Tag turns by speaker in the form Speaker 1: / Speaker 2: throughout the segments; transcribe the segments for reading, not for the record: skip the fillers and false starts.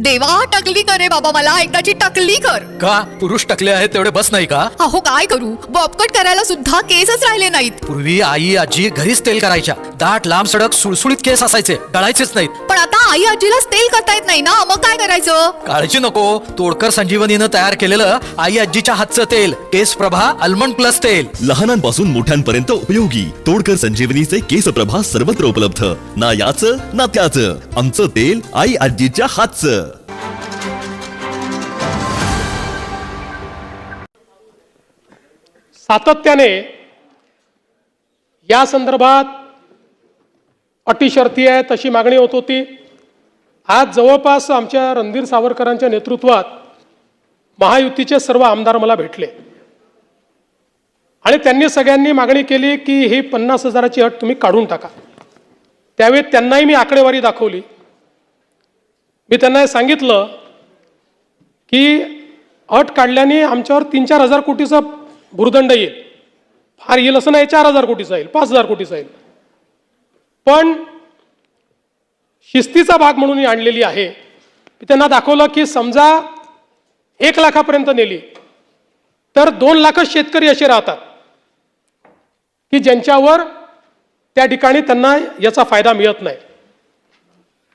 Speaker 1: देवा टकली करे बाबा, मला एकदाची टकली कर.
Speaker 2: का पुरुष टकले आहेत तेवढे बस नाही का?
Speaker 1: अहो काय करू, बॉबकट करायला सुद्धा केसच राहिले नाहीत.
Speaker 2: पूर्वी आई आजी घरीच तेल करायच्या. दाट लांब सडक सुळसुळीत केस असायचे, डळायचेच नाहीत.
Speaker 1: पण आता आई आजीलाच तेल करता येत नाही ना, मग काय करायचं?
Speaker 2: काळजी नको, तोडकर संजीवनीनं तयार केलेलं आई आजीच्या हातचं तेल केस प्रभा आल्मंड प्लस तेल.
Speaker 3: लहानांपासून मोठ्यांपर्यंत उपयोगी तोडकर संजीवनीचे केस प्रभा सर्वत्र उपलब्ध. ना याचं ना त्याचं, आमचं तेल आई आजीच्या हातचं.
Speaker 4: सातत्याने या संदर्भात अटी शर्ती आहेत अशी मागणी होत होती. आज जवळपास आमच्या रणधीर सावरकरांच्या नेतृत्वात महायुतीचे सर्व आमदार मला भेटले आणि त्यांनी सगळ्यांनी मागणी केली की ही 50,000ची अट तुम्ही काढून टाका. त्यावेळी त्यांनाही मी आकडेवारी दाखवली. मी त्यांना सांगितलं की अट काढल्याने आमच्यावर 3-4 हजार कोटीचा भुर्दंड येईल. फार येईल असं नाही, 4,000 कोटीचा येईल, 5,000 कोटीचा येईल. पण शिस्तीचा भाग म्हणून ही आणलेली आहे. मी त्यांना दाखवलं की समजा 1 लाखापर्यंत नेली तर 2 लाखच शेतकरी असे राहतात की ज्यांच्यावर त्या ठिकाणी त्यांना याचा फायदा मिळत नाही.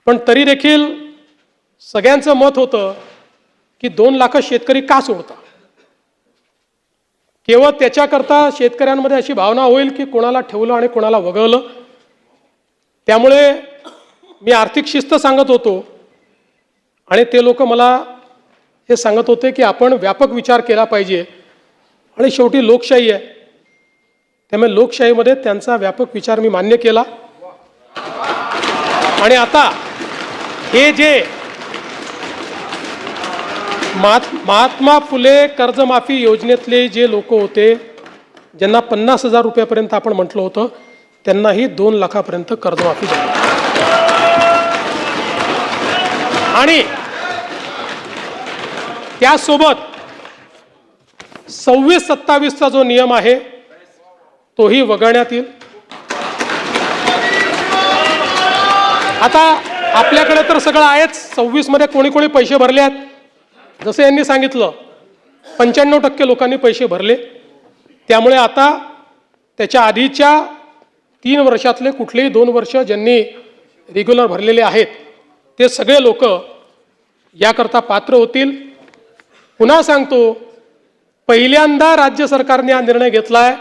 Speaker 4: पण तरी देखील सगळ्यांचं मत होतं की 2 लाख शेतकरी का सोडता. केवळ त्याच्याकरता शेतकऱ्यांमध्ये अशी भावना होईल की कोणाला ठेवलं आणि कोणाला वगळलं. त्यामुळे मी आर्थिक शिस्त सांगत होतो आणि ते लोक मला हे सांगत होते की आपण व्यापक विचार केला पाहिजे आणि शेवटी लोकशाही आहे, त्यामुळे लोकशाहीमध्ये त्यांचा व्यापक विचार मी मान्य केला. आणि आता हे जे महात्मा फुले कर्जमाफी योजनेतले जे लोक होते ज्यांना 50,000 रुपयापर्यंत आपण म्हटलं होतं, त्यांनाही 2 लाखापर्यंत कर्जमाफी झाली. आणि त्यासोबत 26-27चा जो नियम आहे तोही वगळण्यात येईल. आता आपल्याकडे तर सगळं आहेच. 26 मध्ये कोणी कोणी पैसे भरले आहेत. जसं यांनी सांगितलं 95% लोकांनी पैसे भरले. त्यामुळे आता त्याच्या आधीच्या 3 वर्षातले कुठलेही 2 वर्ष ज्यांनी रेग्युलर भरलेले आहेत ते सगळे लोक याकरता पात्र होतील. पुन्हा सांगतो, पहिल्यांदा राज्य सरकारने हा निर्णय घेतला आहे.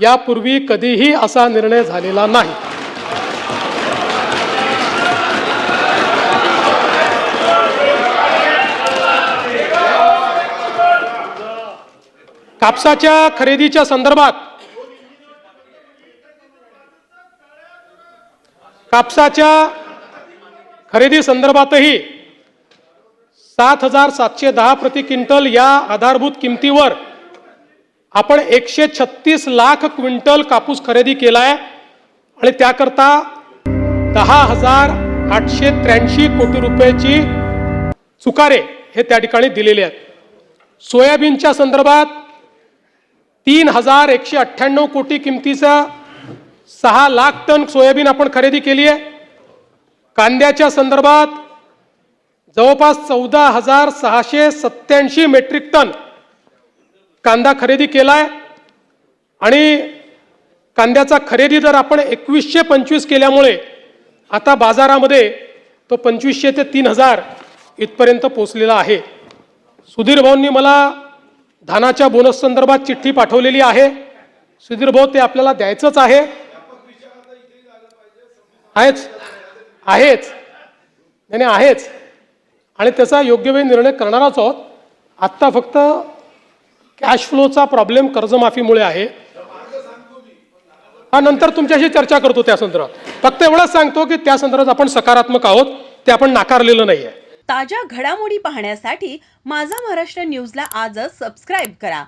Speaker 4: यापूर्वी कधीही असा निर्णय झालेला नाही. कापसाच्या खरेदीच्या संदर्भात खरेदी संदर्भातही 7,710 प्रति क्विंटल या आधारभूत किमतीवर आपण 136 लाख क्विंटल कापूस खरेदी केलाय आणि त्याकरता 10,883 कोटी रुपयाची चुकारे हे त्या ठिकाणी दिलेले आहेत. सोयाबीनच्या संदर्भात 3,198 कोटी किमतीचा 6 लाख टन सोयाबीन आपण खरेदी केली आहे. कांद्याच्या संदर्भात जवळपास 14,687 मेट्रिक टन कांदा खरेदी केलाय आणि कांद्याचा खरेदी दर आपण 2125 केल्यामुळे आता बाजारामध्ये तो 2500 ते 3,000 इथपर्यंत पोहोचलेला आहे. सुधीर भाऊंनी मला धानाच्या बोनस संदर्भात चिठ्ठी पाठवलेली आहे. सुधीर भाऊ, ते आपल्याला द्यायचंच आहे. आहेच आणि त्याचा योग्य वेळी निर्णय करणारच आहोत. आत्ता फक्त कॅश फ्लोचा प्रॉब्लेम कर्जमाफीमुळे आहे. हा नंतर तुमच्याशी चर्चा करतो त्या संदर्भात. फक्त एवढंच सांगतो की त्या संदर्भात आपण सकारात्मक आहोत, ते आपण नाकारलेलं नाहीये.
Speaker 5: ताज्या घडामोडी पाहण्यासाठी माझा महाराष्ट्र न्यूजला आजच सबस्क्राईब करा.